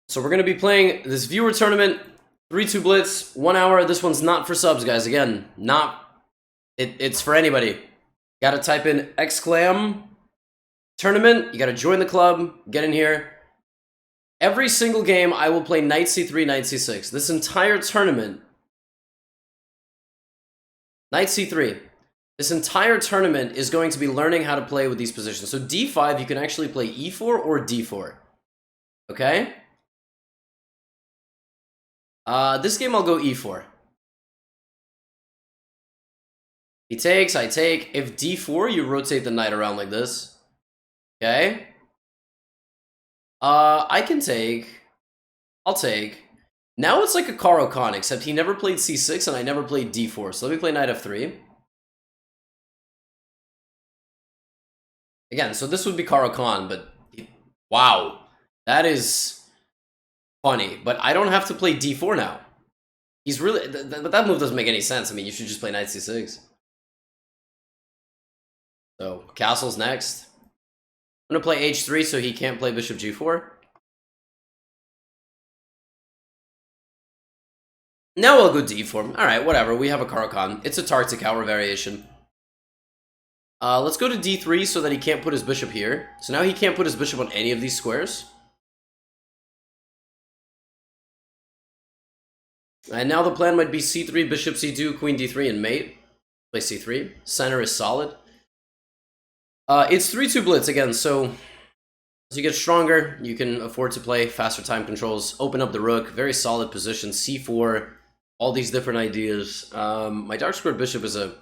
So we're going to be playing this viewer tournament, 3-2 Blitz, 1 hour. This one's not for subs, guys. Again, it's for anybody. Got to type in exclam tournament. You got to join the club, get in here. Every single game, I will play knight c3, knight c6. This entire tournament, knight c3. This entire tournament is going to be learning how to play with these positions. So d5, you can actually play e4 or d4. Okay? This game I'll go e4. He takes, I take. If d4, you rotate the knight around like this. Okay? I can take. I'll take. Now it's like a Caro-Kann, except he never played c6 and I never played d4. So let me play knight f3. Again, so this would be Caro-Kann, but wow. That is funny. But I don't have to play d4 now. He's really... But that move doesn't make any sense. I mean, you should just play knight c6. So, castle's next. I'm going to play h3 so he can't play bishop g4. Now I'll go d4. Alright, whatever. We have a Caro-Kann. It's a Tartic-Hour variation. Let's go to d3 so that he can't put his bishop here. So now he can't put his bishop on any of these squares. And now the plan might be c3, bishop c2, queen d3, and mate. Play c3. Center is solid. It's 3-2 Blitz again, so as you get stronger, you can afford to play faster time controls, open up the rook, very solid position, c4, all these different ideas. My dark squared bishop is I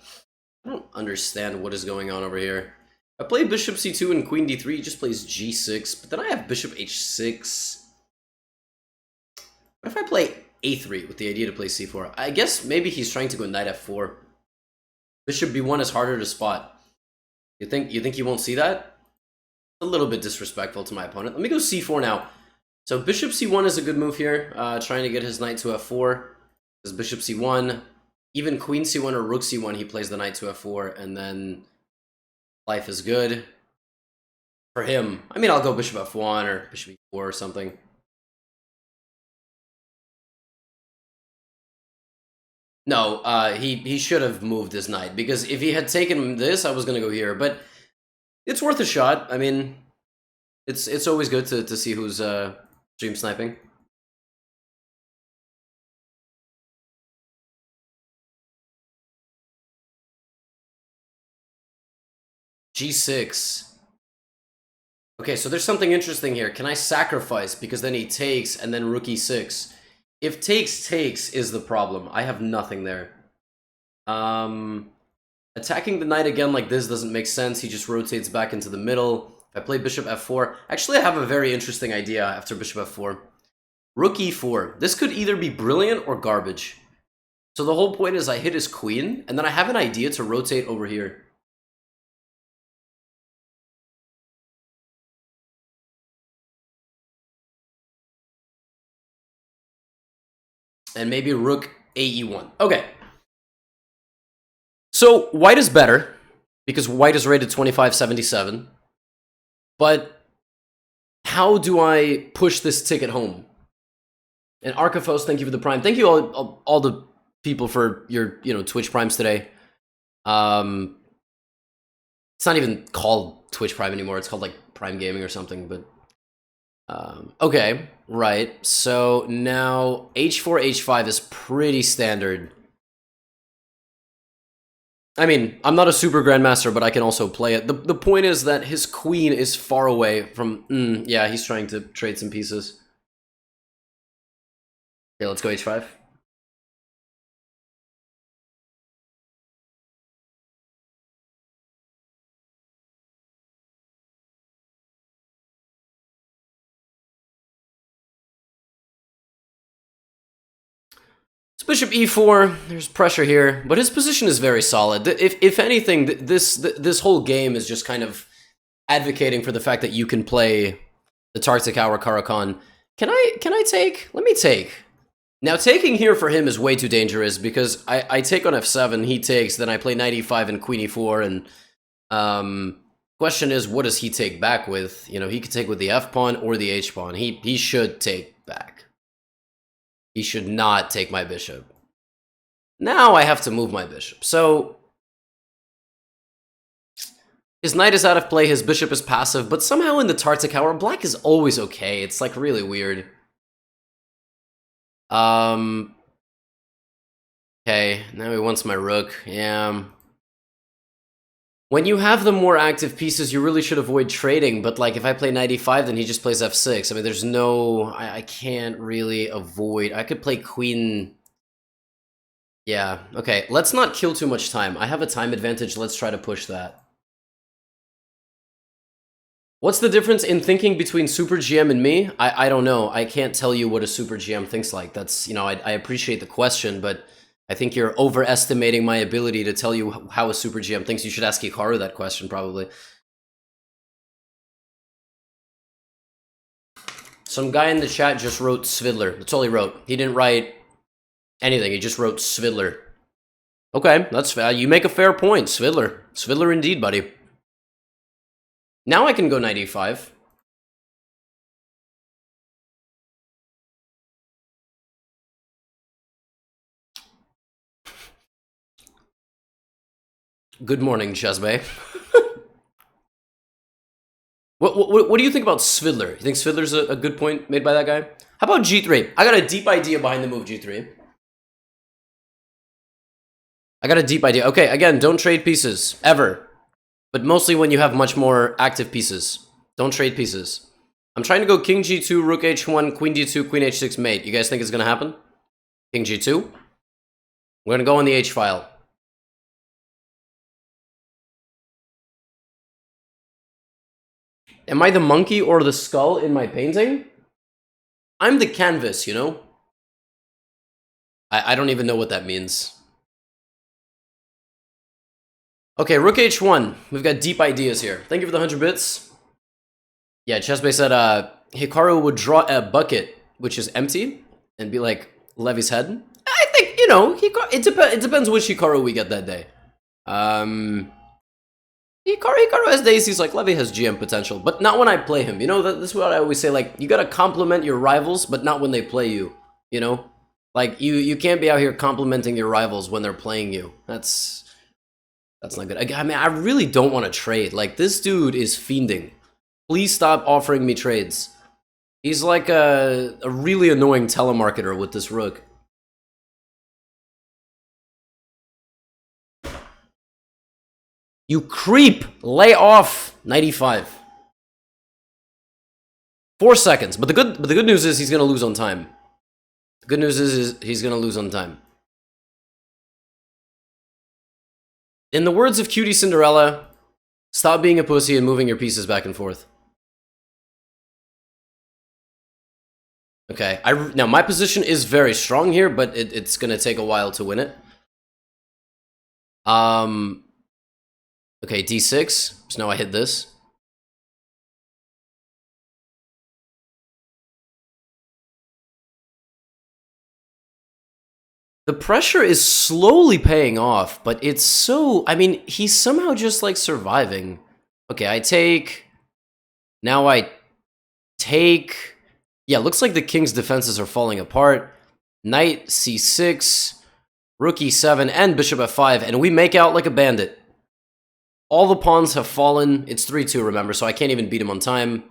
don't understand what is going on over here. I play bishop c2 and queen d3, he just plays g6, but then I have bishop h6. What if I play a3 with the idea to play c4? I guess maybe he's trying to go knight f4. Bishop b1 is harder to spot. You think he won't see that? A little bit disrespectful to my opponent. Let me go c4 now. So bishop c1 is a good move here, trying to get his knight to f4. Because bishop c1, even queen c1 or rook c1, he plays the knight to f4, and then life is good for him. I mean, I'll go bishop f1 or bishop e4 or something. No, he should have moved his knight, because if he had taken this, I was going to go here, but it's worth a shot. I mean, it's always good to see who's stream sniping. g6. Okay, so there's something interesting here. Can I sacrifice, because then he takes, and then rook e6? If takes is the problem. I have nothing there. Attacking the knight again like this doesn't make sense. He just rotates back into the middle. If I play bishop f4... Actually, I have a very interesting idea after bishop f4. Rook e4. This could either be brilliant or garbage. So the whole point is I hit his queen, and then I have an idea to rotate over here. And maybe rook ae1. Okay. So white is better, because white is rated 2577. But how do I push this ticket home? And Archifos, thank you for the prime. Thank you all the people for your Twitch primes today. It's not even called Twitch Prime anymore. It's called like Prime Gaming or something, but okay, right. So now h4, h5 is pretty standard. I mean, I'm not a super grandmaster, but I can also play it. The point is that his queen is far away from... yeah, he's trying to trade some pieces. Okay, let's go h5. Bishop e4, there's pressure here, but his position is very solid. If anything, this whole game is just kind of advocating for the fact that you can play the Tartic-Hour Caro-Kann. Can I take? Let me take. Now, taking here for him is way too dangerous, because I take on f7, he takes, then I play knight e5 and queen e4, and question is, what does he take back with? You know, he could take with the f pawn or the h pawn. He should take back. He should not take my bishop. Now I have to move my bishop. So his knight is out of play, his bishop is passive, but somehow in the Tartic hour, black is always okay. It's like really weird. Okay, now he wants my rook. Yeah. When you have the more active pieces, you really should avoid trading, but like if I play knight e5, then he just plays f6. I mean, there's no... I can't really avoid... I could play queen... Yeah, okay. Let's not kill too much time. I have a time advantage. Let's try to push that. What's the difference in thinking between Super GM and me? I don't know. I can't tell you what a Super GM thinks like. That's, you know, I appreciate the question, but I think you're overestimating my ability to tell you how a Super GM thinks. You should ask Hikaru that question, probably. Some guy in the chat just wrote Svidler. That's all he wrote. He didn't write anything. He just wrote Svidler. Okay, that's fair. You make a fair point. Svidler. Svidler indeed, buddy. Now I can go knight e5. Good morning, Chesbey. What do you think about Svidler? You think Svidler's a good point made by that guy? How about g3? I got a deep idea behind the move g3. I got a deep idea. Okay, again, don't trade pieces. Ever. But mostly when you have much more active pieces. Don't trade pieces. I'm trying to go king g2, rook h1, queen d2, queen h6, mate. You guys think it's going to happen? King g2? We're going to go on the h file. Am I the monkey or the skull in my painting? I'm the canvas, you know? I don't even know what that means. Okay, rook h1. We've got deep ideas here. Thank you for the 100 bits. Yeah, Chesbey said Hikaru would draw a bucket, which is empty, and be like Levy's head. I think, you know, it depends which Hikaru we get that day. Hikaru has days he's like, Levy has GM potential, but not when I play him. You know, that's what I always say, like, you gotta compliment your rivals, but not when they play you, you know? Like, you can't be out here complimenting your rivals when they're playing you. That's not good. I mean, I really don't want to trade. Like, this dude is fiending. Please stop offering me trades. He's like a really annoying telemarketer with this rook. You creep! Lay off! 95. 4 seconds. But the good news is he's gonna lose on time. The good news is he's gonna lose on time. In the words of Cutie Cinderella, stop being a pussy and moving your pieces back and forth. Okay, now my position is very strong here, but it's gonna take a while to win it. Okay, d6. So now I hit this. The pressure is slowly paying off, but it's so... I mean, he's somehow just, like, surviving. Okay, I take... Now I take... Yeah, looks like the king's defenses are falling apart. Knight c6, rook e7, and bishop f5, and we make out like a bandit. All the pawns have fallen. It's 3-2, remember, so I can't even beat him on time.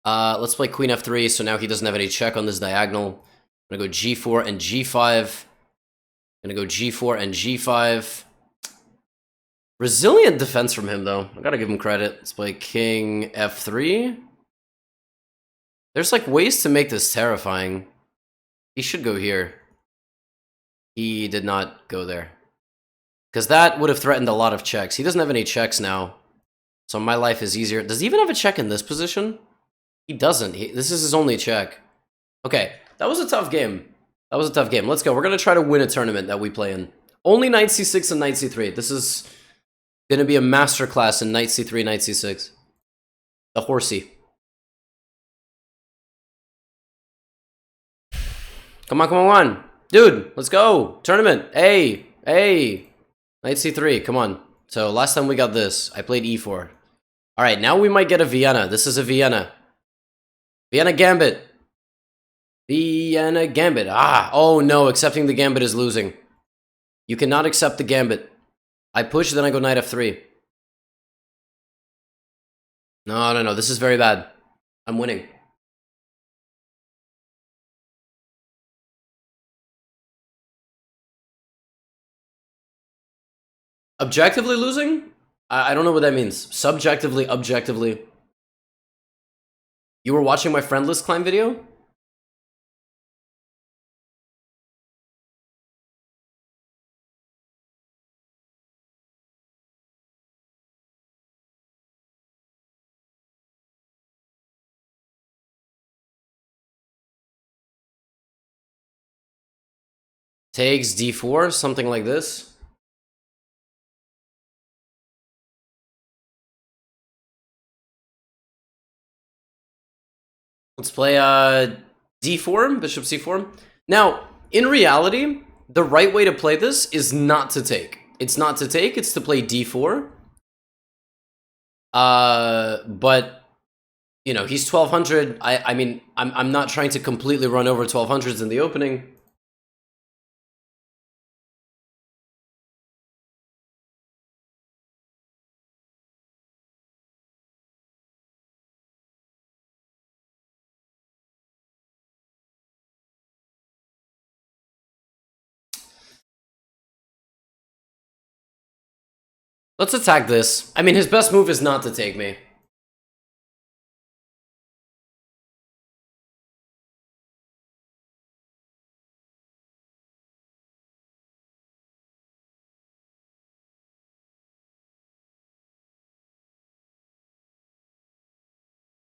Let's play queen f3, so now he doesn't have any check on this diagonal. I'm gonna go g4 and g5. I'm gonna go g4 and g5. Resilient defense from him, though. I gotta give him credit. Let's play king f3. There's, like, ways to make this terrifying. He should go here. He did not go there. Because that would have threatened a lot of checks. He doesn't have any checks now. So my life is easier. Does he even have a check in this position? He doesn't. This is his only check. Okay, that was a tough game. That was a tough game. Let's go. We're going to try to win a tournament that we play in. Only knight c6 and knight c3. This is going to be a masterclass in knight c3, knight c6. The horsey. Come on, come on. Dude, let's go. Tournament. Hey, hey. Knight c3, come on. So last time we got this, I played e4. All right, now we might get a Vienna. This is a Vienna. Vienna Gambit. Vienna Gambit. Ah, oh no, accepting the Gambit is losing. You cannot accept the Gambit. I push, then I go knight f3. No, this is very bad. I'm winning. Objectively losing? I don't know what that means. Subjectively, objectively. You were watching my friend list climb video? Takes d4, something like this. Let's play d4, bishop c4. Now, in reality, the right way to play this is not to take. It's not to take, it's to play d4. But you know, he's 1200. I mean, I'm not trying to completely run over 1200s in the opening. Let's attack this. I mean, his best move is not to take me.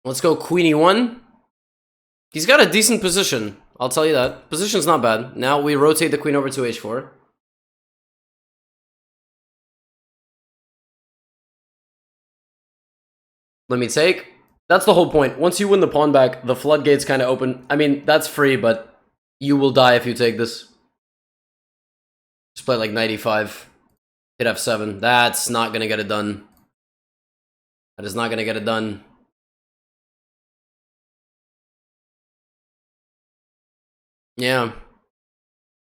Let's go queen e1. He's got a decent position, I'll tell you that. Position's not bad. Now we rotate the queen over to h4. Let me take. That's the whole point. Once you win the pawn back, the floodgates kind of open. I mean, that's free, but you will die if you take this. Just play like knight e5. Hit f7. That's not gonna get it done. That is not gonna get it done. Yeah.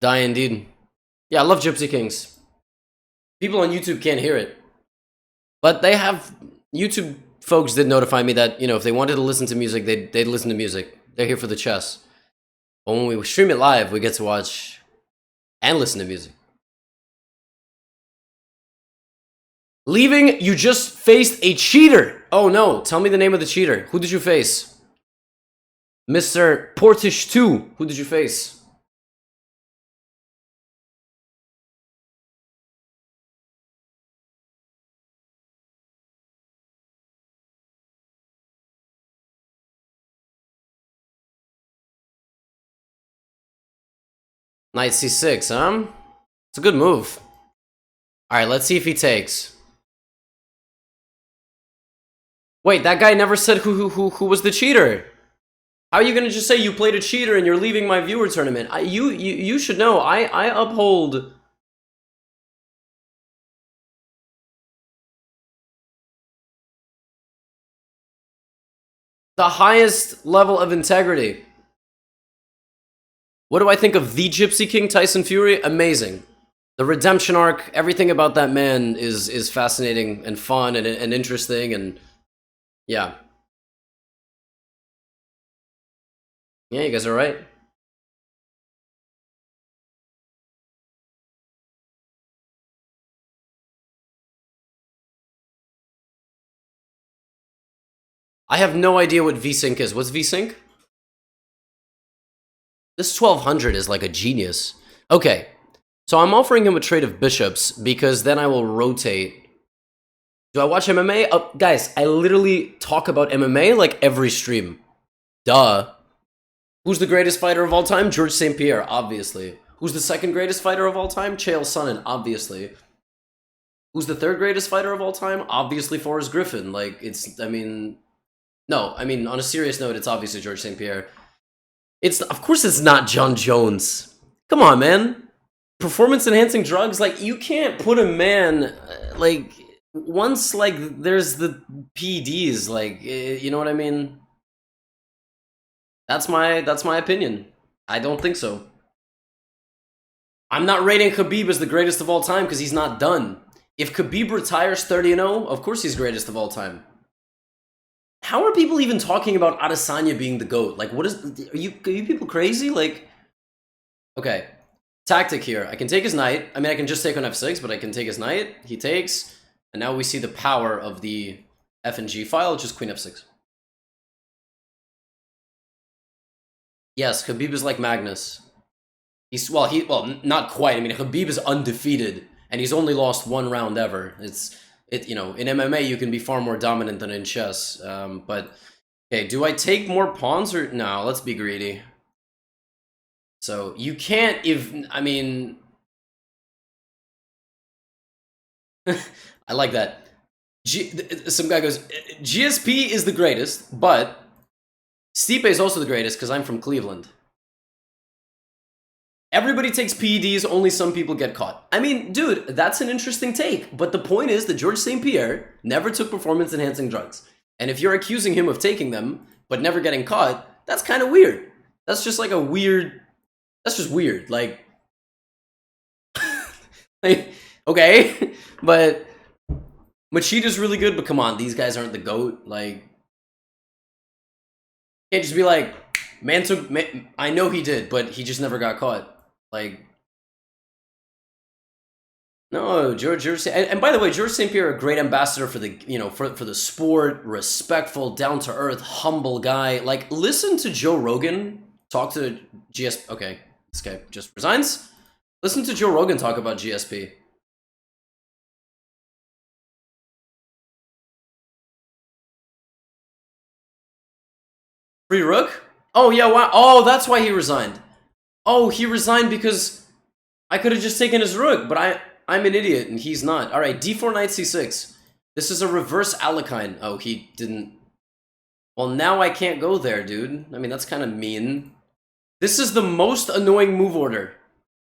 Die indeed. Yeah, I love Gypsy Kings. People on YouTube can't hear it. But they have... YouTube folks did notify me that, you know, if they wanted to listen to music, they'd listen to music. They're here for the chess. But when we stream it live, we get to watch and listen to music. Leaving, you just faced a cheater. Oh no, tell me the name of the cheater. Who did you face? Mr. Portish 2. Who did you face? Knight c6, huh? It's a good move. Alright, let's see if he takes. Wait, that guy never said who was the cheater. How are you gonna just say you played a cheater and you're leaving my viewer tournament? You should know, I uphold... the highest level of integrity. What do I think of the Gypsy King, Tyson Fury? Amazing. The redemption arc, everything about that man is fascinating and fun and interesting, and yeah. Yeah, you guys are right. I have no idea what VSync is. What's VSync? This 1200 is like a genius. Okay, so I'm offering him a trade of bishops because then I will rotate. Do I watch MMA? Guys, I literally talk about MMA like every stream. Duh. Who's the greatest fighter of all time? George St. Pierre, obviously. Who's the second greatest fighter of all time? Chael Sonnen, obviously. Who's the third greatest fighter of all time? Obviously Forrest Griffin. Like, it's, I mean... No, I mean, on a serious note, it's obviously George St. Pierre. It's, of course it's not John Jones. Come on, man. Performance-enhancing drugs? Like, you can't put a man, like... Once, like, there's the PEDs, like, you know what I mean? That's my opinion. I don't think so. I'm not rating Khabib as the greatest of all time because he's not done. If Khabib retires 30-0, of course he's greatest of all time. How are people even talking about Adesanya being the GOAT? Like, what is... Are you people crazy? Like... Okay. Tactic here. I can take his knight. I mean, I can just take on f6, but I can take his knight. He takes. And now we see the power of the f and g file, just queen f6. Yes, Khabib is like Magnus. He's... Well, not quite. I mean, Khabib is undefeated, and he's only lost one round ever. You know, in MMA, you can be far more dominant than in chess. But, okay, do I take more pawns or... No, let's be greedy. So, you can't I mean... I like that. Some guy goes, GSP is the greatest, but Stipe is also the greatest because I'm from Cleveland. Everybody takes PEDs, only some people get caught. I mean, dude, that's an interesting take. But the point is that Georges St-Pierre never took performance-enhancing drugs. And if you're accusing him of taking them, but never getting caught, that's kind of weird. That's just like a weird... That's just weird. Like... okay, but... Machida's really good, but come on, these guys aren't the GOAT. Like... Can't just be like, I know he did, but he just never got caught. Like, no, George, and by the way, Georges St-Pierre, a great ambassador for the, you know, for the sport, respectful, down to earth, humble guy. Like, listen to Joe Rogan talk to GSP. Okay, this guy just resigns. Listen to Joe Rogan talk about GSP. Free rook? Oh yeah, wow. Oh, that's why he resigned. Oh, he resigned because I could have just taken his rook, but I'm an idiot and he's not. All right, d4 knight c6. This is a reverse Alekhine. Oh, he didn't. Well, now I can't go there, dude. I mean, that's kind of mean. This is the most annoying move order.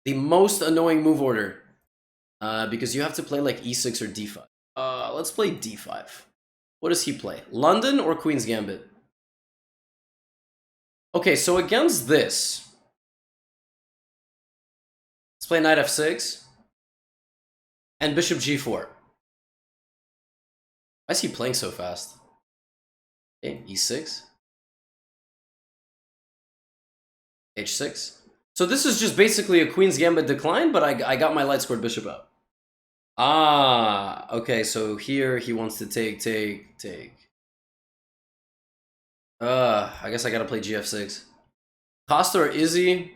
The most annoying move order. Because you have to play like e6 or d5. Let's play d5. What does he play? London or Queen's Gambit? Okay, so against this... Let's play knight f6. And bishop g4. Why is he playing so fast? Okay, e6. h6. So this is just basically a Queen's Gambit decline, but I got my light scored bishop out. Ah, okay, so here he wants to take. I guess I gotta play gf6. Costa or Izzy?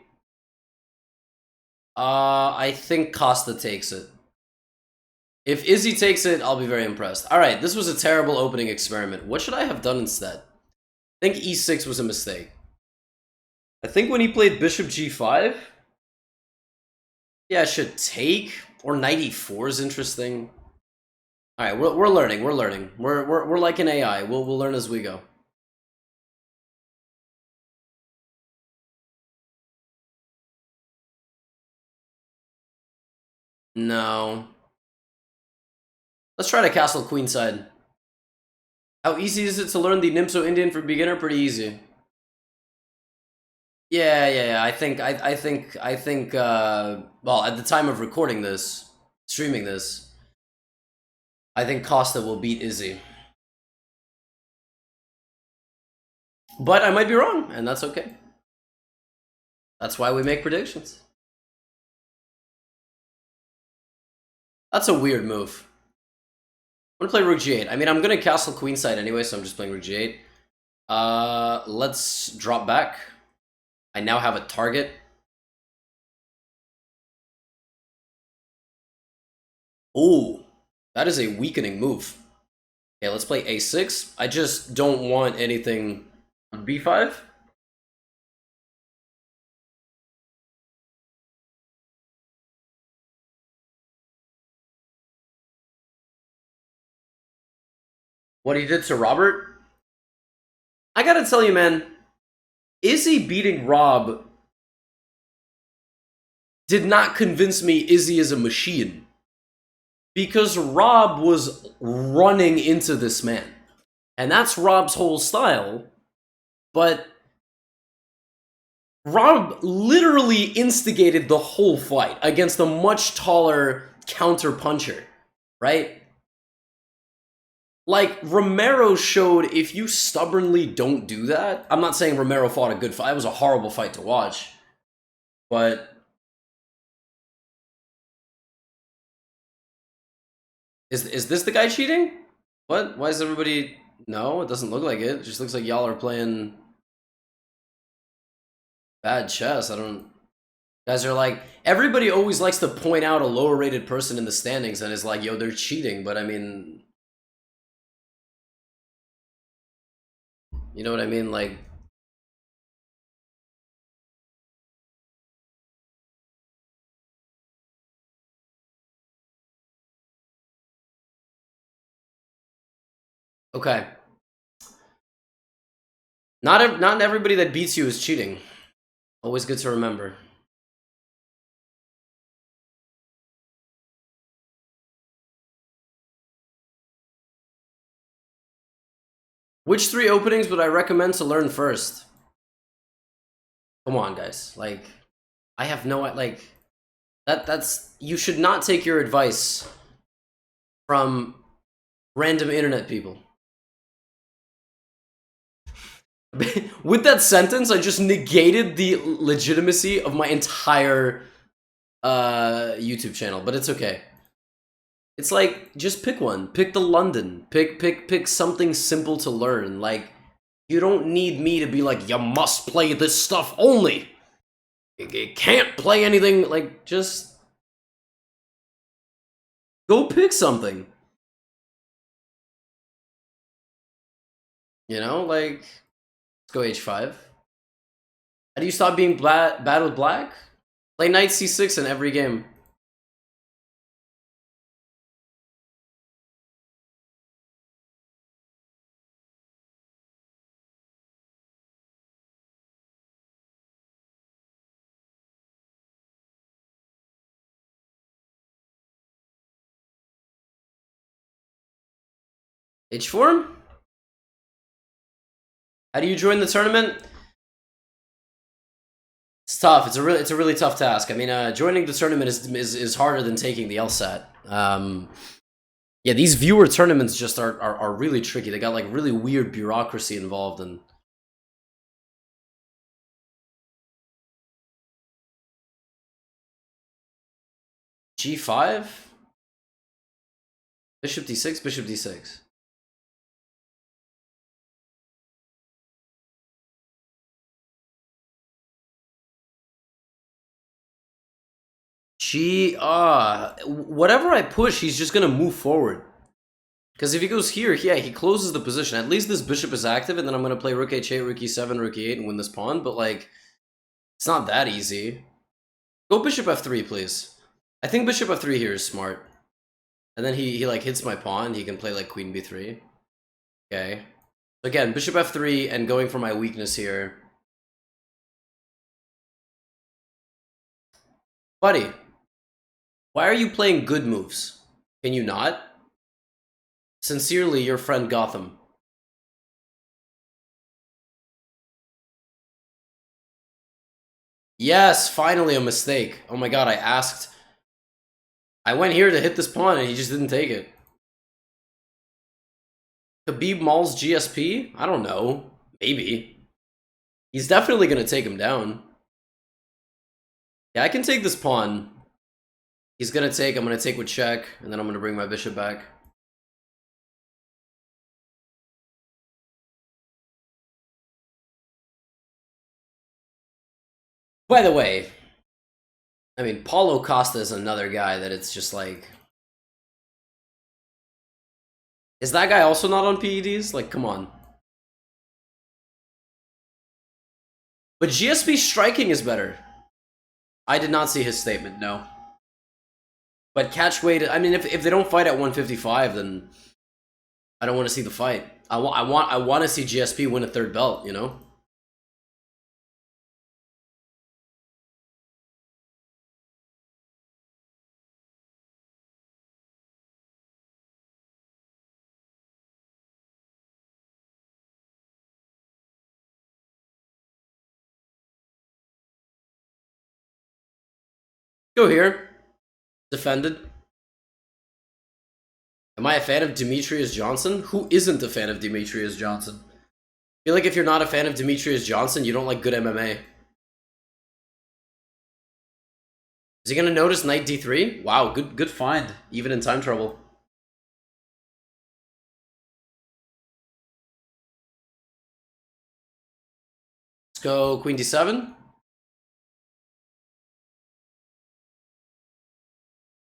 I think Costa takes it. If Izzy takes it, I'll be very impressed. Alright, this was a terrible opening experiment. What should I have done instead? I think e6 was a mistake. I think when he played bishop g5... Yeah, I should take... Or knight e4 is interesting. Alright, we're learning, we're learning. We're like an AI. We'll learn as we go. No. Let's try to castle queenside. How easy is it to learn the Nimso Indian for beginner? Pretty easy. Yeah. I think. Well, at the time of recording this, streaming this, I think Costa will beat Izzy. But I might be wrong, and that's okay. That's why we make predictions. That's a weird move. I'm gonna play rook g8. I mean, I'm gonna castle queenside anyway, so I'm just playing rook g8. Let's drop back. I now have a target. Ooh, that is a weakening move. Okay, let's play a6. I just don't want anything on b5. What he did to Robert? I gotta tell you, man, Izzy beating Rob did not convince me Izzy is a machine. Because Rob was running into this man. And that's Rob's whole style. But Rob literally instigated the whole fight against a much taller counter puncher, right? Like, Romero showed if you stubbornly don't do that, I'm not saying Romero fought a good fight, it was a horrible fight to watch, but... Is this the guy cheating? What? Why is everybody... No, it doesn't look like it. It just looks like y'all are playing bad chess. I don't... Guys are like... Everybody always likes to point out a lower rated person in the standings and is like, yo, they're cheating, but I mean... You know what I mean? Like... Okay. Not everybody that beats you is cheating. Always good to remember. Which 3 openings would I recommend to learn first? Come on, guys. Like, I have no... Like, that's... You should not take your advice from random internet people. With that sentence, I just negated the legitimacy of my entire YouTube channel, but it's okay. It's like, just pick one. Pick the London. Pick something simple to learn. Like, you don't need me to be like, you must play this stuff only. You can't play anything. Like, just go pick something. You know, like, let's go h5. How do you stop being bad with black? Play knight c6 in every game. H4? How do you join the tournament? It's tough. It's a really tough task. I mean, joining the tournament is harder than taking the LSAT. Yeah, these viewer tournaments just are really tricky. They got like really weird bureaucracy involved in. G5? Bishop d6, bishop d6. Whatever I push, he's just gonna move forward. Because if he goes here, yeah, he closes the position. At least this bishop is active, and then I'm gonna play rook h8, rook e7, rook e8, and win this pawn. But like, it's not that easy. Go bishop f3, please. I think bishop f3 here is smart. And then he like hits my pawn. He can play like queen b3. Okay. So again, bishop f3 and going for my weakness here. Buddy, why are you playing good moves? Can you not? Sincerely, your friend Gotham. Yes, finally a mistake. Oh my god, I asked. I went here to hit this pawn and he just didn't take it. Khabib mauls GSP? I don't know. Maybe. He's definitely going to take him down. Yeah, I can take this pawn. He's going to take, I'm going to take with check, and then I'm going to bring my bishop back. By the way, I mean, Paulo Costa is another guy that it's just like... Is that guy also not on PEDs? Like, come on. But GSP striking is better. I did not see his statement, no. But catch weight, I mean, if they don't fight at 155, then I don't want to see the fight. I want to see GSP win a third belt, you know? Go here. Defended. Am I a fan of Demetrius Johnson? Who isn't a fan of Demetrius Johnson? I feel like if you're not a fan of Demetrius Johnson, you don't like good MMA. Is he gonna notice knight d3? Wow, good find, even in time trouble. Let's go queen d7.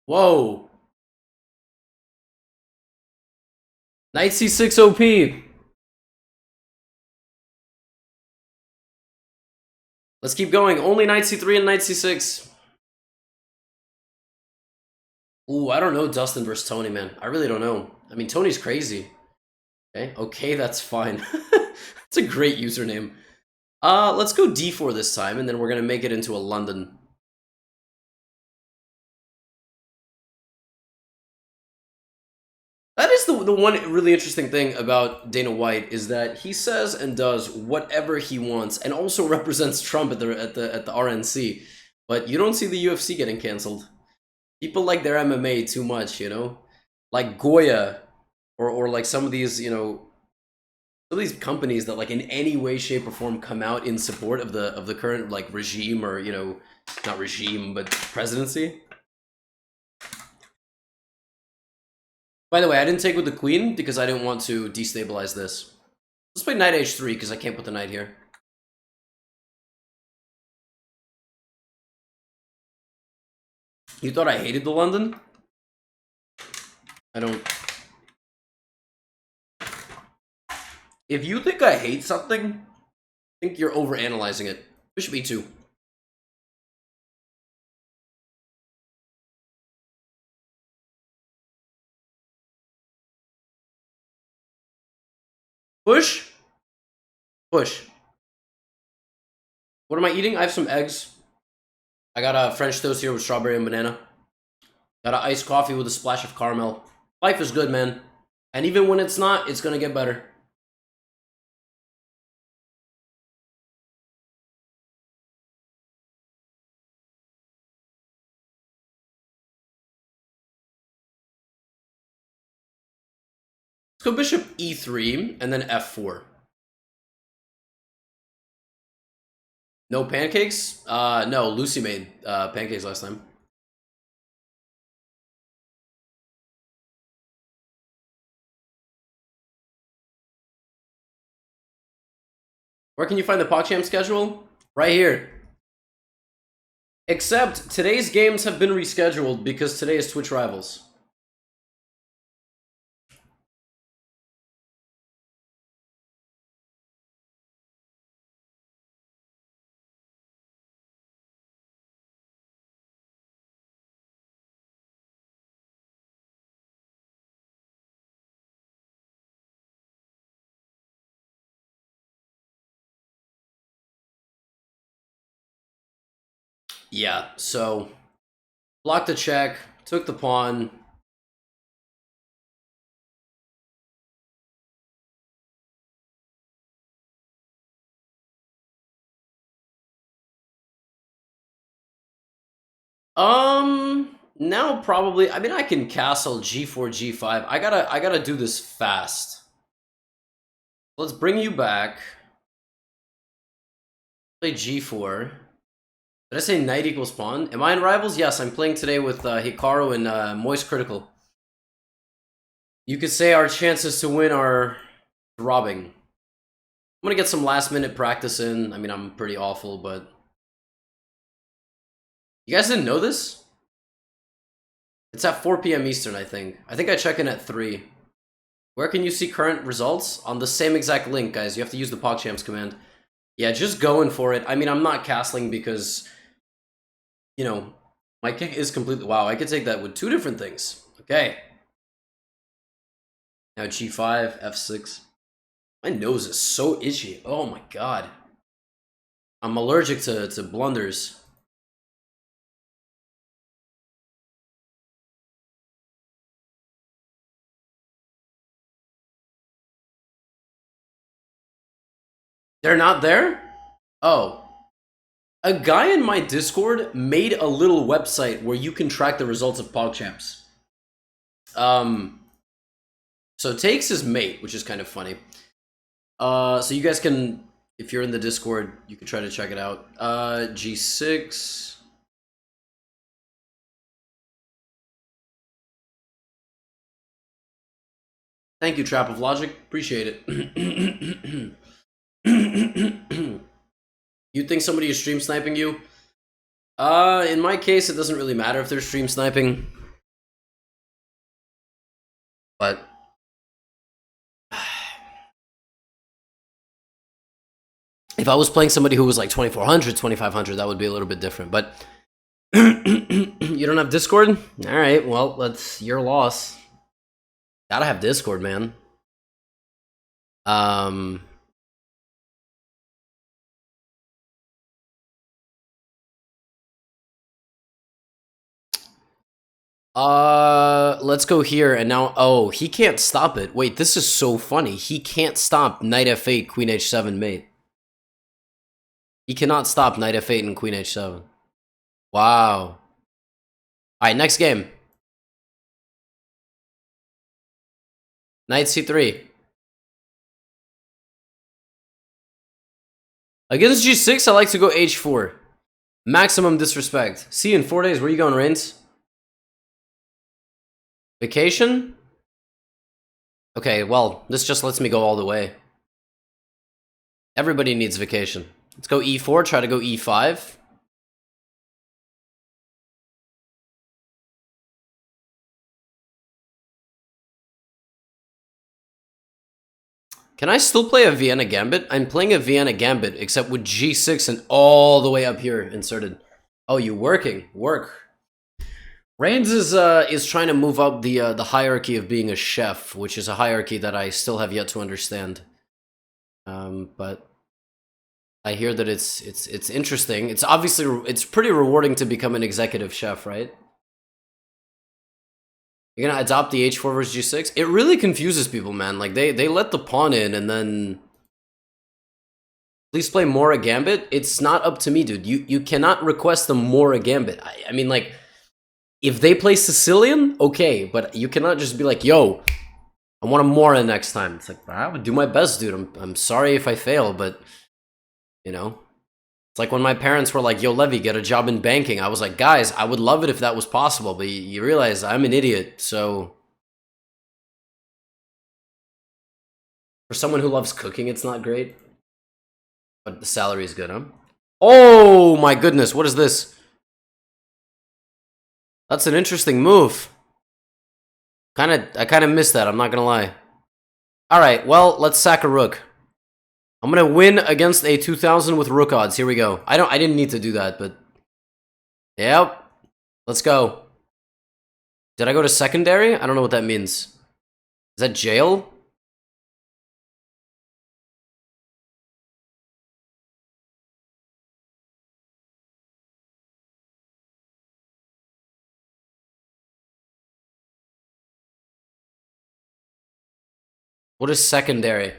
Whoa. Knight c6 OP. Let's keep going. Only knight c3 and knight c6. Ooh, I don't know Dustin versus Tony, man. I really don't know. I mean, Tony's crazy. Okay, that's fine. It's a great username. Let's go d4 this time, and then we're gonna make it into a London. That is the one really interesting thing about Dana White is that he says and does whatever he wants, and also represents Trump at the RNC. But you don't see the UFC getting canceled. People like their MMA too much, you know, like Goya, or like some of these, you know, some of these companies that like in any way, shape, or form come out in support of the current like regime, or you know, not regime but presidency. By the way, I didn't take with the queen because I didn't want to destabilize this. Let's play knight h3 because I can't put the knight here. You thought I hated the London? I don't. If you think I hate something, I think you're overanalyzing it. Bishop e2. Push? Push. What am I eating? I have some eggs. I got a French toast here with strawberry and banana. Got an iced coffee with a splash of caramel. Life is good, man. And even when it's not, it's gonna get better. Let's go bishop e3 and then f4. No pancakes? No, Lucy made pancakes last time. Where can you find the PogChamp schedule? Right here. Except today's games have been rescheduled because today is Twitch Rivals. Yeah, so blocked the check, took the pawn. Now probably, I mean, I can castle g4, g5. I gotta do this fast. Let's bring you back. Play g4. Did I say knight equals pawn? Am I in Rivals? Yes, I'm playing today with Hikaru and Moist Critical. You could say our chances to win are throbbing. I'm gonna get some last minute practice in. I mean, I'm pretty awful, but... You guys didn't know this? It's at 4 p.m. Eastern, I think. I think I check in at 3. Where can you see current results? On the same exact link, guys. You have to use the PogChamps command. Yeah, just going for it. I mean, I'm not castling because, you know, my king is completely... Wow, I could take that with 2 different things. Okay. Now g5, f6. My nose is so itchy. Oh my god. I'm allergic to blunders. They're not there? Oh. A guy in my Discord made a little website where you can track the results of PogChamps. So takes his mate, which is kind of funny. So you guys can, if you're in the Discord, you can try to check it out. G6. Thank you, Trap of Logic. Appreciate it. You think somebody is stream sniping you? In my case, it doesn't really matter if they're stream sniping. But if I was playing somebody who was like 2400, 2500, that would be a little bit different. But you don't have Discord? All right, well, that's your loss. Gotta have Discord, man. Let's go here, and now, oh, he can't stop it. Wait, this is so funny. He can't stop knight f8, queen h7 mate. He cannot stop knight f8 and queen h7. Wow. Alright, next game. Knight c3. Against g6, I like to go h4. Maximum disrespect. See you in 4 days. Where you going, Reigns? Vacation? Okay, well, this just lets me go all the way. Everybody needs vacation. Let's go e4, try to go e5. Can I still play a Vienna Gambit? I'm playing a Vienna Gambit, except with g6 and all the way up here inserted. Oh, you working? Work. Reigns is trying to move up the hierarchy of being a chef, which is a hierarchy that I still have yet to understand. But I hear that it's interesting. It's obviously it's pretty rewarding to become an executive chef, right? You're gonna adopt the h4 versus g6? It really confuses people, man. Like they let the pawn in and then please play Mora Gambit. It's not up to me, dude. You cannot request the Mora Gambit. I mean, like, if they play Sicilian, okay, but you cannot just be like, yo, I want a Mora next time. It's like, I would do my best, dude. I'm sorry if I fail, but you know, it's like when my parents were like, yo, Levy, get a job in banking. I was like, guys, I would love it if that was possible, but you realize I'm an idiot, so for someone who loves cooking, it's not great, but the salary is good, huh? Oh my goodness, what is this? That's an interesting move. I kind of missed that, I'm not gonna lie. Alright, well, let's sack a rook. I'm gonna win against a 2000 with rook odds. Here we go. I didn't need to do that, but yep. Let's go. Did I go to secondary? I don't know what that means. Is that jail? What is secondary?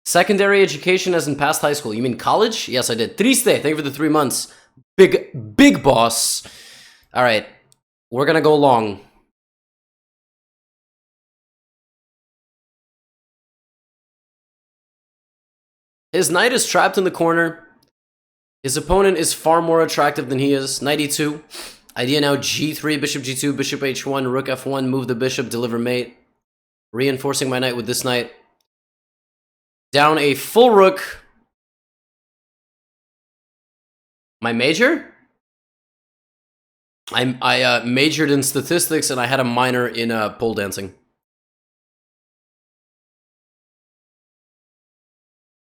Secondary education as in past high school. You mean college? Yes, I did. Triste, thank you for the 3 months. Big boss. All right, we're gonna go long. His knight is trapped in the corner. His opponent is far more attractive than he is. Knight e2. Idea now g3, bishop g2, bishop h1, rook f1, move the bishop, deliver mate. Reinforcing my knight with this knight. Down a full rook. My major? I majored in statistics and I had a minor in pole dancing.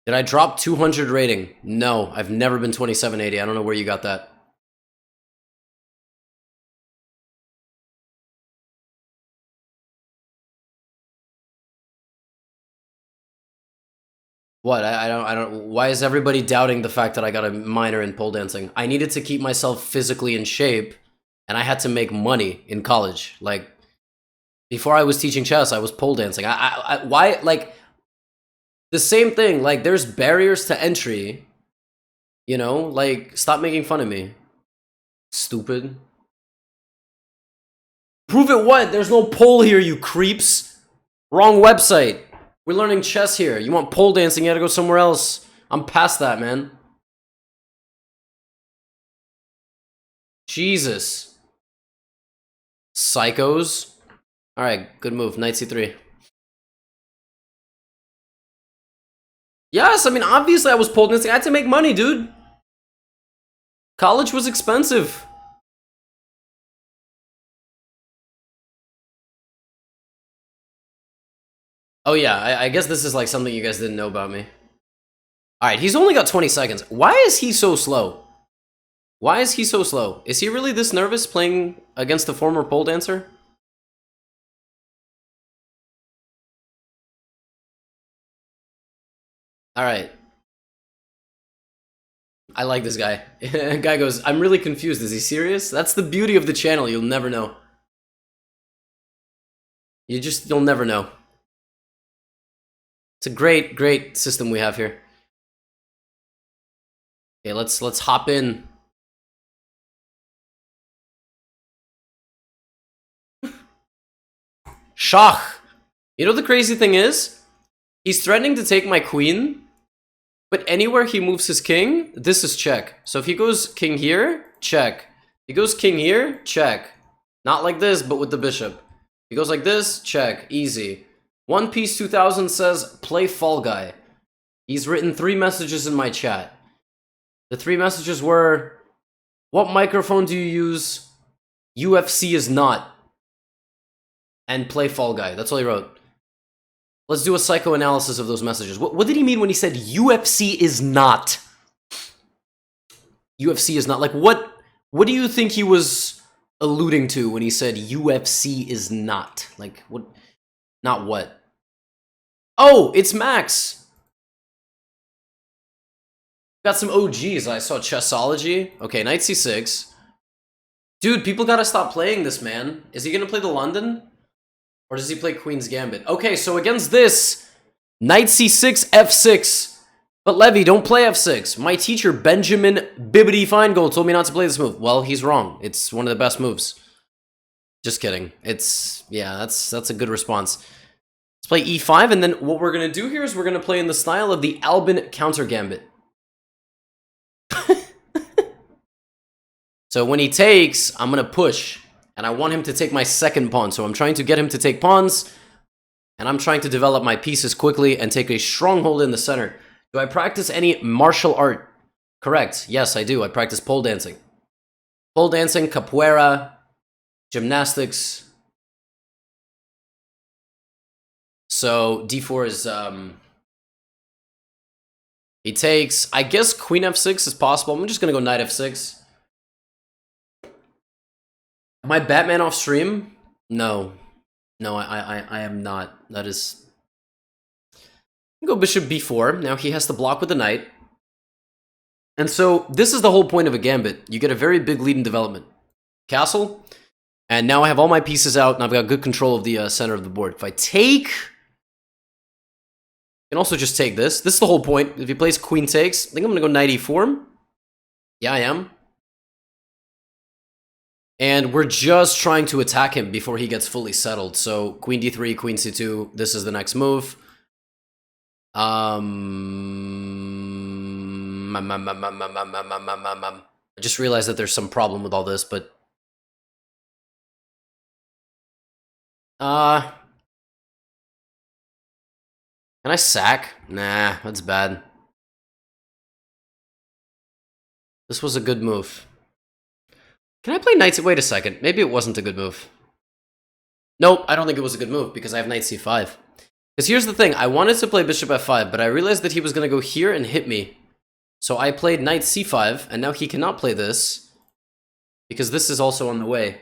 Did I drop 200 rating? No, I've never been 2780. I don't know where you got that. What? I don't. Why is everybody doubting the fact that I got a minor in pole dancing? I needed to keep myself physically in shape, and I had to make money in college. Like, before I was teaching chess, I was pole dancing. Why? Like, the same thing. Like, there's barriers to entry You know, like, stop making fun of me. Stupid. Prove it what? There's no pole here, you creeps. Wrong website. We're learning chess here. You want pole dancing, you gotta go somewhere else. I'm past that, man. Jesus. Psychos. Alright, good move. Knight c3. Yes, I mean, obviously I was pole dancing. I had to make money, dude. College was expensive. Oh yeah, I guess this is like something you guys didn't know about me. Alright, he's only got 20 seconds. Why is he so slow? Why is he so slow? Is he really this nervous playing against a former pole dancer? Alright. I like this guy. Guy goes, I'm really confused. Is he serious? That's the beauty of the channel. You'll never know. You'll never know. It's a great, great system we have here. Okay, let's hop in. Schach. You know the crazy thing is? He's threatening to take my queen, but anywhere he moves his king, this is check. So if he goes king here, check. He goes king here, check. Not like this, but with the bishop. He goes like this, check. Easy. One Piece 2000 says, play Fall Guy. He's written 3 messages in my chat. The 3 messages were, what microphone do you use? UFC is not. And play Fall Guy. That's all he wrote. Let's do a psychoanalysis of those messages. What did he mean when he said UFC is not? UFC is not. Like, what do you think he was alluding to when he said UFC is not? Like, what? Not what? Oh, it's Max. Got some OGs. I saw Chessology. Okay, Knight C6. Dude, people gotta stop playing this, man. Is he gonna play the London? Or does he play Queen's Gambit? Okay, so against this, Knight C6, F6. But Levy, don't play F6. My teacher, Benjamin Bibbidi Feingold, told me not to play this move. Well, he's wrong. It's one of the best moves. Just kidding. Yeah, that's a good response. Let's play E5, and then what we're gonna do here is we're gonna play in the style of the Albin counter gambit. So when he takes, I'm gonna push. And I want him to take my second pawn. So I'm trying to get him to take pawns. And I'm trying to develop my pieces quickly and take a stronghold in the center. Do I practice any martial art? Correct. Yes, I do. I practice pole dancing. Pole dancing, capoeira, gymnastics. So D4 is... he takes... I guess Queen F6 is possible. I'm just going to go Knight F6. Am I Batman off stream? No. No, I am not. That is... Go Bishop B4. Now he has to block with the Knight. And so, this is the whole point of a gambit. You get a very big lead in development. Castle. And now I have all my pieces out, and I've got good control of the center of the board. If I take... I can also just take this. This is the whole point. If he plays Queen takes, I think I'm going to go Knight E4. Yeah, I am. And we're just trying to attack him before he gets fully settled. So, Queen D3, Queen C2, this is the next move. I just realized that there's some problem with all this, but... Can I sack? Nah, that's bad. This was a good move. Can I play knight? Wait a second. Maybe it wasn't a good move. Nope, I don't think it was a good move because I have knight c5. Because here's the thing. I wanted to play bishop f5, but I realized that he was going to go here and hit me. So I played knight c5, and now he cannot play this because this is also on the way.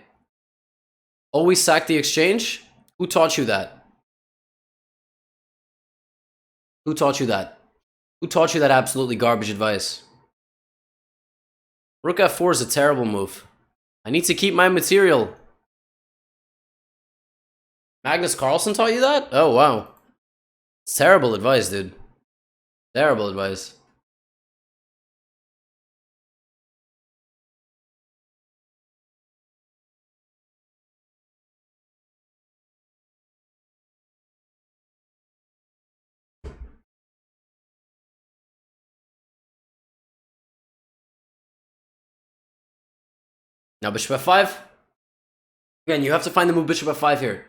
Always sack the exchange? Who taught you that? Who taught you that? Who taught you that absolutely garbage advice? Rook f4 is a terrible move. I need to keep my material. Magnus Carlsen taught you that? Oh, wow. It's terrible advice, dude. Terrible advice. Now bishop f5. Again, you have to find the move bishop f5 here.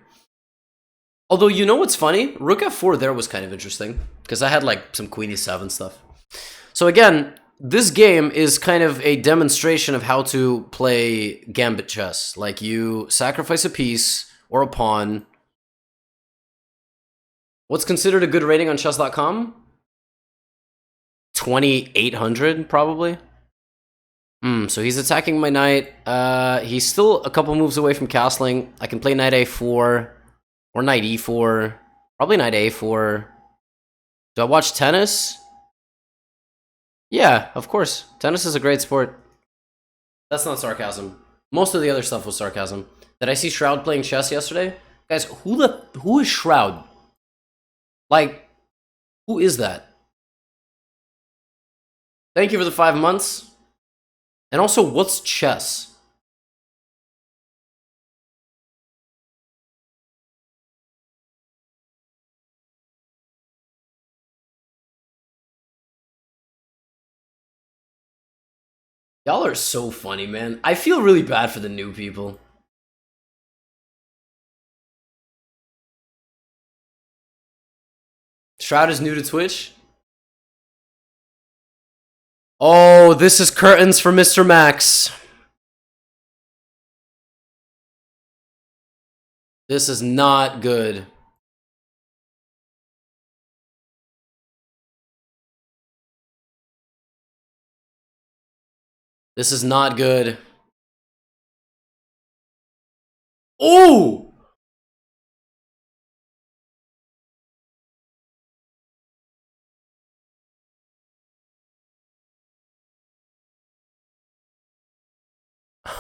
Although, you know what's funny? Rook f4 there was kind of interesting, because I had like some queen e7 stuff. So again, this game is kind of a demonstration of how to play gambit chess. Like, you sacrifice a piece or a pawn. What's considered a good rating on chess.com? 2,800, probably. So he's attacking my knight. He's still a couple moves away from castling. I can play knight a4 or knight e4. Probably knight a4. Do I watch tennis? Yeah, of course. Tennis is a great sport. That's not sarcasm. Most of the other stuff was sarcasm. Did I see Shroud playing chess yesterday? Guys, who is Shroud? Like, who is that? Thank you for the 5 months. And also, what's chess? Y'all are so funny, man. I feel really bad for the new people. Shroud is new to Twitch? Oh, this is curtains for Mr. Max. This is not good. This is not good. Oh!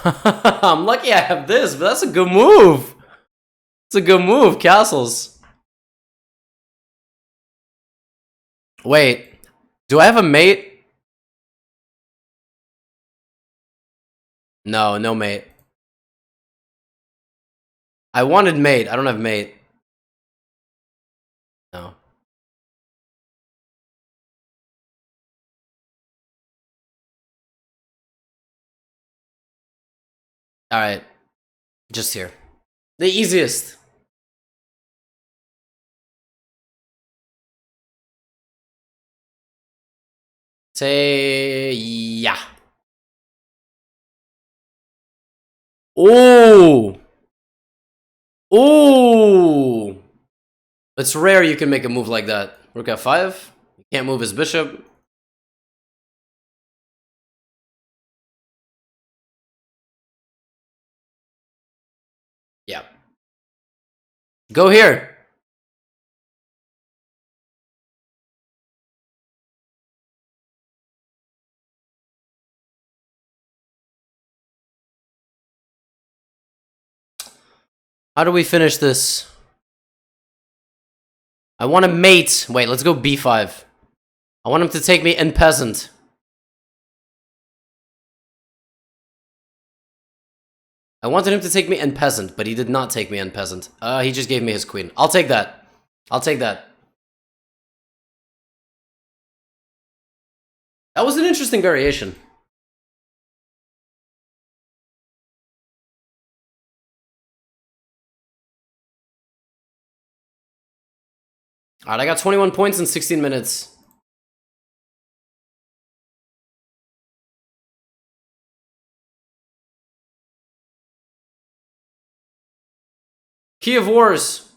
I'm lucky I have this, but that's a good move. It's a good move, castles. Wait, do I have a mate? No, no mate. I wanted mate. I don't have mate. No. Alright. Just here. The easiest. Say yeah. Oh! Oh! It's rare you can make a move like that. Rook f5. You can't move his bishop. Yeah. Go here. How do we finish this? I want to mate. Wait, let's go b5. I want him to take me in peasant. I wanted him to take me in peasant, but he did not take me in peasant. He just gave me his queen. I'll take that. I'll take that. That was an interesting variation. Alright, I got 21 points in 16 minutes. Key of Wars.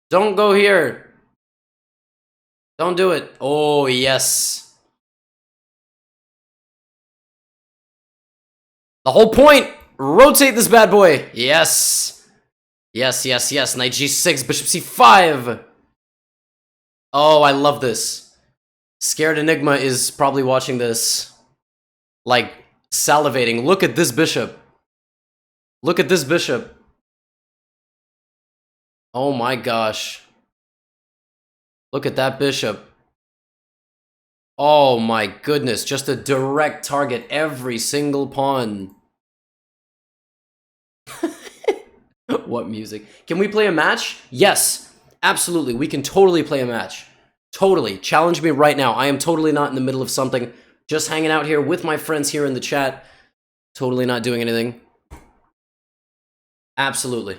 Don't go here. Don't do it. Oh, yes. The whole point. Rotate this bad boy. Yes. Yes, yes, yes. Knight g6, bishop c5. Oh, I love this. Scared Enigma is probably watching this, like, salivating. Look at this bishop. Look at this bishop. Oh my gosh. Look at that bishop. Oh my goodness, just a direct target every single pawn. What music? Can we play a match? Yes, absolutely. We can totally play a match. Totally. Challenge me right now. I am totally not in the middle of something. Just hanging out here with my friends here in the chat. Totally not doing anything. Absolutely.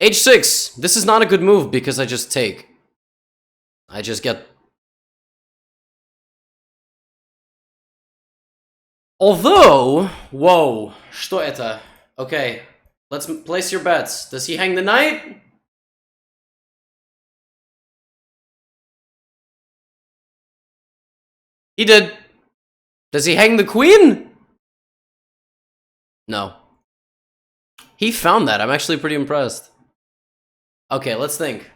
H6. This is not a good move because I just take. I just get... Although... Whoa. Что это? Okay. Let's place your bets. Does he hang the knight? He did. Does he hang the queen? No. He found that. I'm actually pretty impressed. Okay, let's think.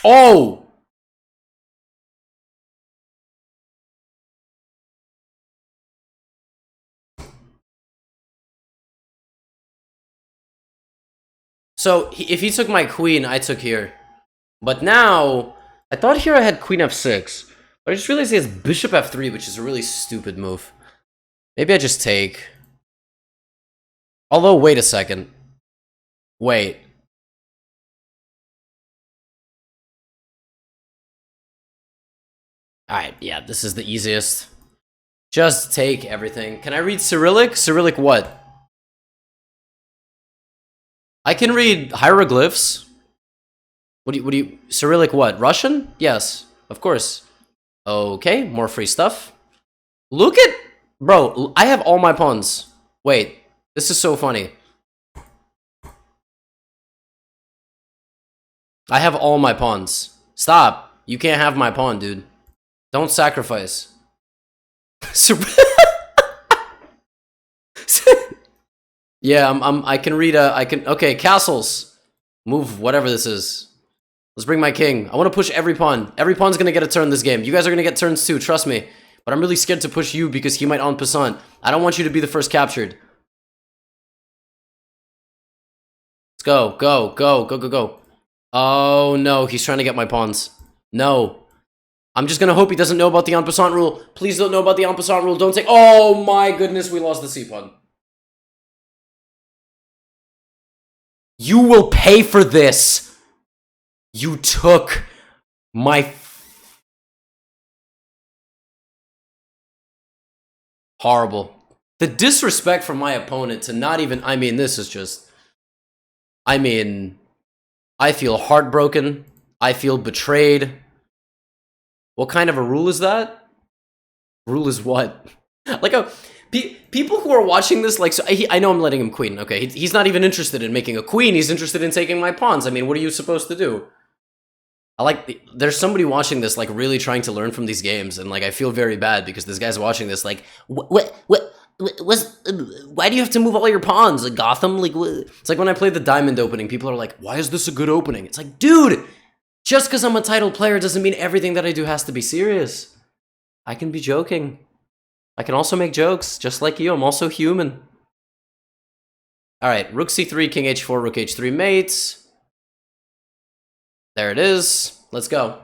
Oh! So, if he took my queen, I took here. But now, I thought here I had queen f6. But I just realized he has bishop f3, which is a really stupid move. Maybe I just take. Although, wait a second. Wait. Alright, yeah, this is the easiest. Just take everything. Can I read Cyrillic? Cyrillic what? I can read hieroglyphs. What do you, Cyrillic what? Russian? Yes, of course. Okay, more free stuff. Look at, bro, I have all my pawns. Wait, this is so funny. I have all my pawns. Stop. You can't have my pawn, dude. Don't sacrifice. Yeah, I can read okay, castles. Move whatever this is. Let's bring my king. I want to push every pawn. Every pawn's gonna get a turn this game. You guys are gonna get turns too, trust me. But I'm really scared to push you because he might en passant. I don't want you to be the first captured. Let's go, go, go, go, go, go. Oh no, he's trying to get my pawns. No. I'm just gonna hope he doesn't know about the en passant rule. Please don't know about the en passant rule. Don't take... Oh my goodness, we lost the c-pawn. You will pay for this. You took my... Horrible. The disrespect from my opponent to not even... I mean, this is just... I mean... I feel heartbroken. I feel betrayed. What kind of a rule is that? Rule is what? Like, people who are watching this, like, so I know I'm letting him queen. Okay, he's not even interested in making a queen. He's interested in taking my pawns. I mean, what are you supposed to do? There's somebody watching this, like, really trying to learn from these games, and, like, I feel very bad because this guy's watching this, like, why do you have to move all your pawns? Like, Gotham? Like, what? It's like when I played the Diamond opening, people are like, why is this a good opening? It's like, dude, just because I'm a title player doesn't mean everything that I do has to be serious. I can be joking. I can also make jokes, just like you. I'm also human. Alright, rook c3, king h4, rook h3 mates. There it is. Let's go.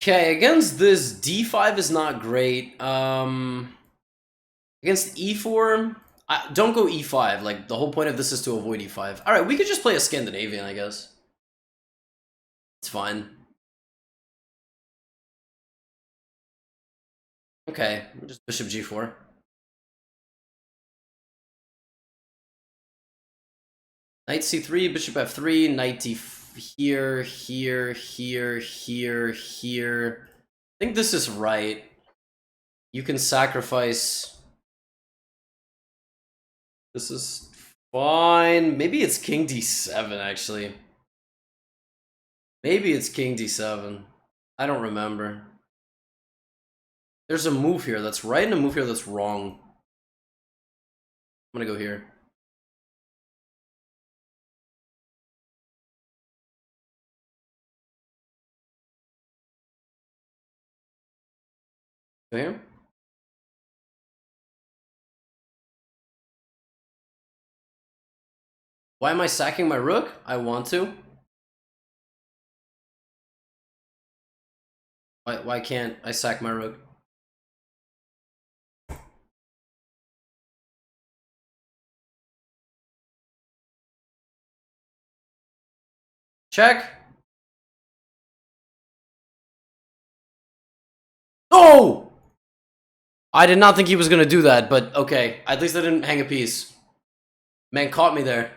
Okay, against this, d5 is not great. Against e4, don't go e5. Like, the whole point of this is to avoid e5. Alright, we could just play a Scandinavian, I guess. It's fine. Okay, just bishop g4. Knight c3, bishop f3, knight d here, here, here, here, here. I think this is right. You can sacrifice. This is fine. Maybe it's king d7, actually. Maybe it's king d7. I don't remember. There's a move here that's right and a move here that's wrong. I'm gonna go here. Go here. Why am I sacking my rook? I want to. Why can't I sack my rook? Check. Oh! I did not think he was gonna do that, but okay. At least I didn't hang a piece. Man caught me there.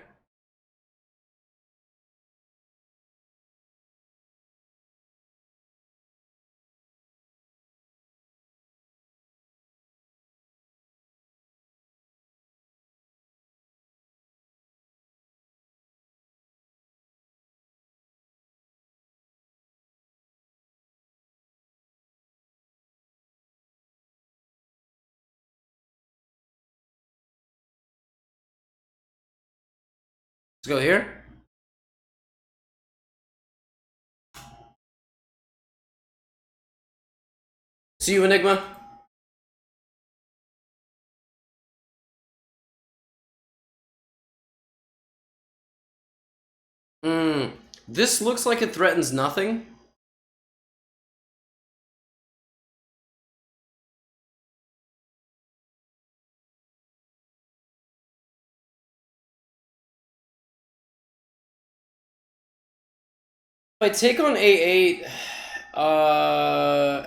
Let's go here. See you, Enigma. This looks like it threatens nothing. If I take on a8,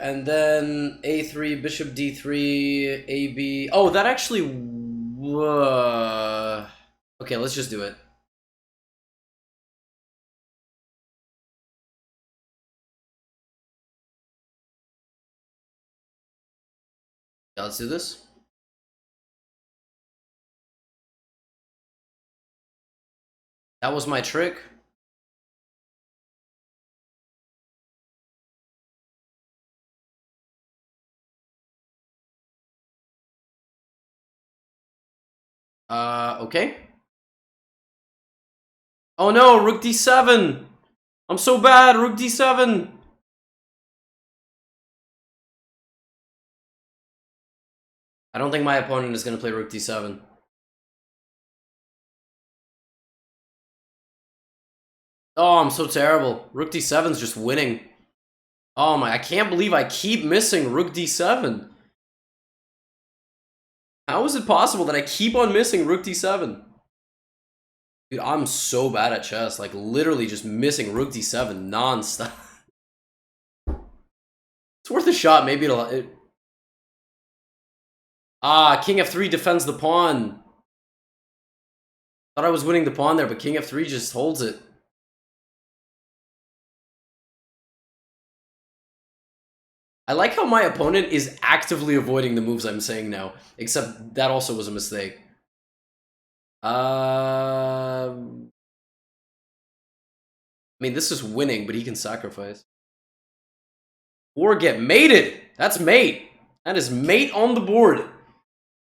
and then a3, bishop d3, ab. Oh, that actually. Okay, let's just do it. Yeah, let's do this. That was my trick. Okay. Oh no, rook d7! I'm so bad, rook d7! I don't think my opponent is gonna play rook d7. Oh, I'm so terrible. Rook d7's just winning. Oh my, I can't believe I keep missing rook d7. How is it possible that I keep on missing rook d7? Dude, I'm so bad at chess. Like, literally just missing rook d7 non-stop. It's worth a shot. Maybe it'll... Ah, king f3 defends the pawn. Thought I was winning the pawn there, but king f3 just holds it. I like how my opponent is actively avoiding the moves I'm saying now. Except that also was a mistake. I mean, this is winning, but he can sacrifice. Or get mated! That's mate! That is mate on the board!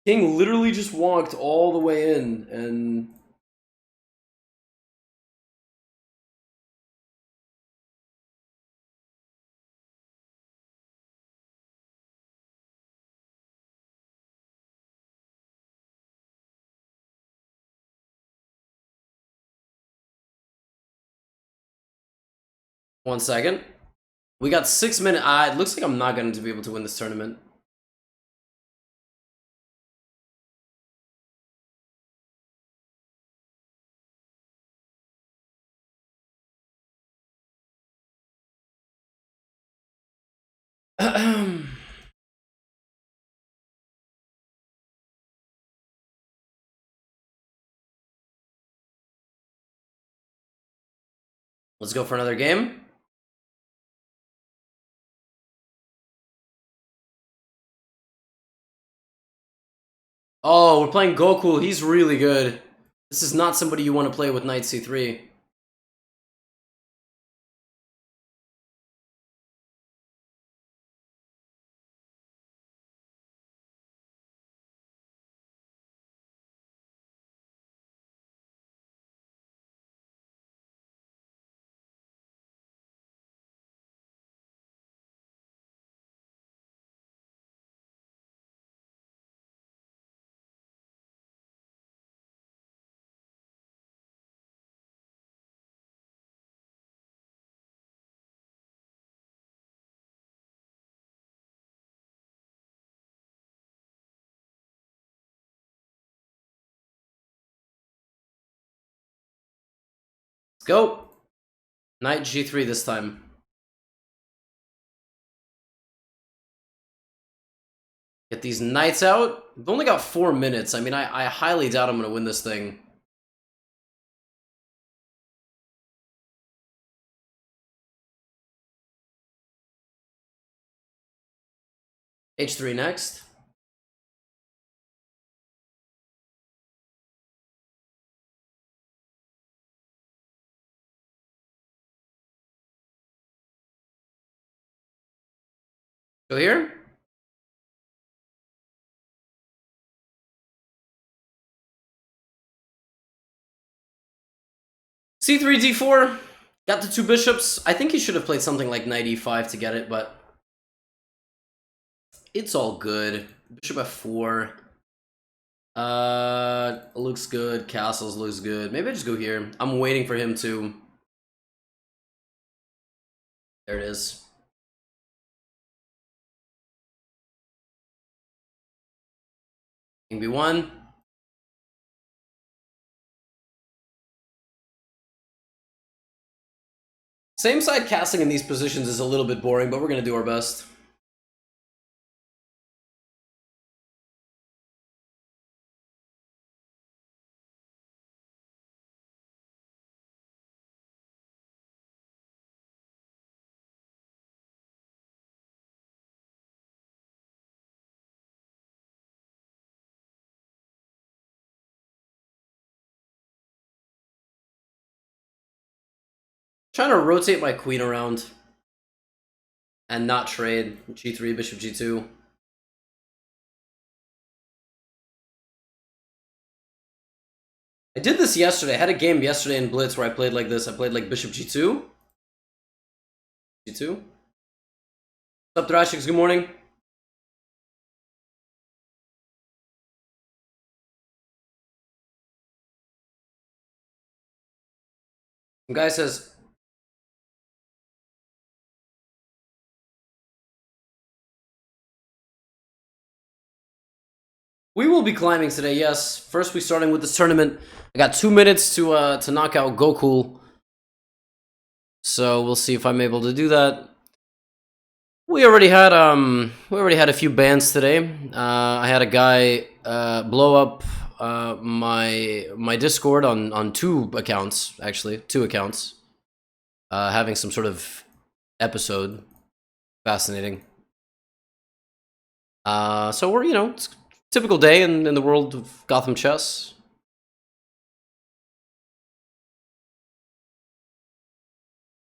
King literally just walked all the way in, and... One second. We got 6 minutes. It looks like I'm not going to be able to win this tournament. Let's go for another game. Oh, we're playing Goku. He's really good. This is not somebody you want to play with knight c3. Let's go. Knight G3 this time. Get these knights out. We've only got 4 minutes. I mean, I highly doubt I'm going to win this thing. H3 next. Go here. C3, D4. Got the 2 bishops. I think he should have played something like knight E5 to get it, but it's all good. Bishop F4. Looks good. Castles looks good. Maybe I just go here. I'm waiting for him to... There it is. King B1. Same side castling in these positions is a little bit boring, but we're going to do our best. Trying to rotate my queen around and not trade. G3, bishop G2. I did this yesterday. I had a game yesterday in Blitz where I played like this. I played like bishop G2. G2. What's up, Thrashix? Good morning. Some guy says... We will be climbing today, yes. First, we're starting with this tournament. I got 2 minutes to knock out Goku. So we'll see if I'm able to do that. We already had a few bans today. I had a guy blow up my Discord on 2 accounts, actually 2 accounts, having some sort of episode. Fascinating. So we're, you know, it's a typical day in the world of GothamChess.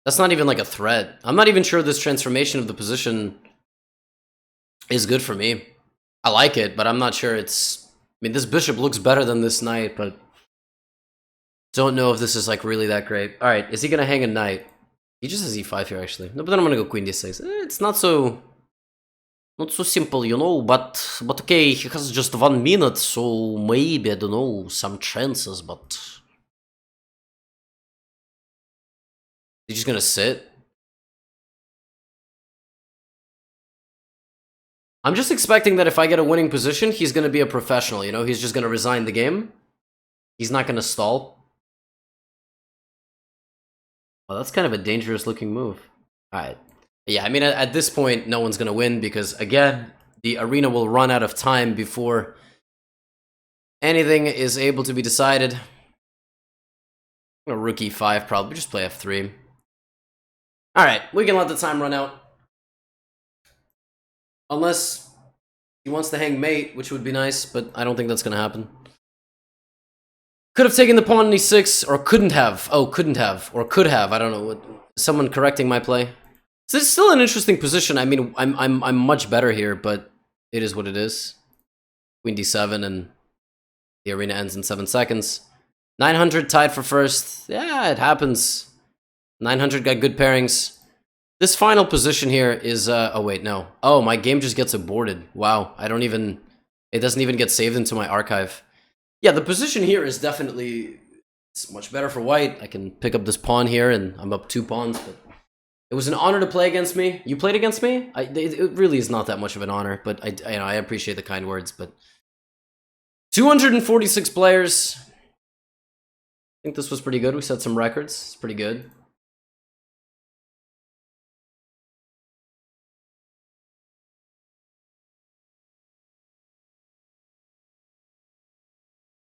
That's not even like a threat. I'm not even sure this transformation of the position is good for me. I like it, but I'm not sure it's... I mean, this bishop looks better than this knight, but... Don't know if this is like really that great. Alright, is he gonna hang a knight? He just has e5 here, actually. No, but then I'm gonna go queen d6. It's not so... Not so simple, you know, but okay, he has just 1 minute, so maybe, I don't know, some chances, but... He's just gonna sit? I'm just expecting that if I get a winning position, he's gonna be a professional, you know? He's just gonna resign the game. He's not gonna stall. Well, that's kind of a dangerous looking move. Alright. Yeah, I mean, at this point, no one's gonna win because, again, the arena will run out of time before anything is able to be decided. A rook e5, probably just play f3. Alright, we can let the time run out. Unless he wants to hang mate, which would be nice, but I don't think that's gonna happen. Could have taken the pawn on e6, or couldn't have. Oh, couldn't have, or could have. I don't know. What, someone correcting my play. So this is still an interesting position. I mean, I'm much better here, but it is what it is. Queen d7, and the arena ends in 7 seconds. 900 tied for first. Yeah, it happens. 900 got good pairings. This final position here is, oh wait, no. Oh, my game just gets aborted. Wow, I don't even, it doesn't even get saved into my archive. Yeah, the position here is definitely, it's much better for white. I can pick up this pawn here, and I'm up 2 pawns, but it was an honor to play against me. You played against me? It really is not that much of an honor, but I appreciate the kind words, but 246 players. I think this was pretty good. We set some records. It's pretty good.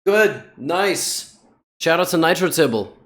Good. Nice. Shout out to Nitro Tibble.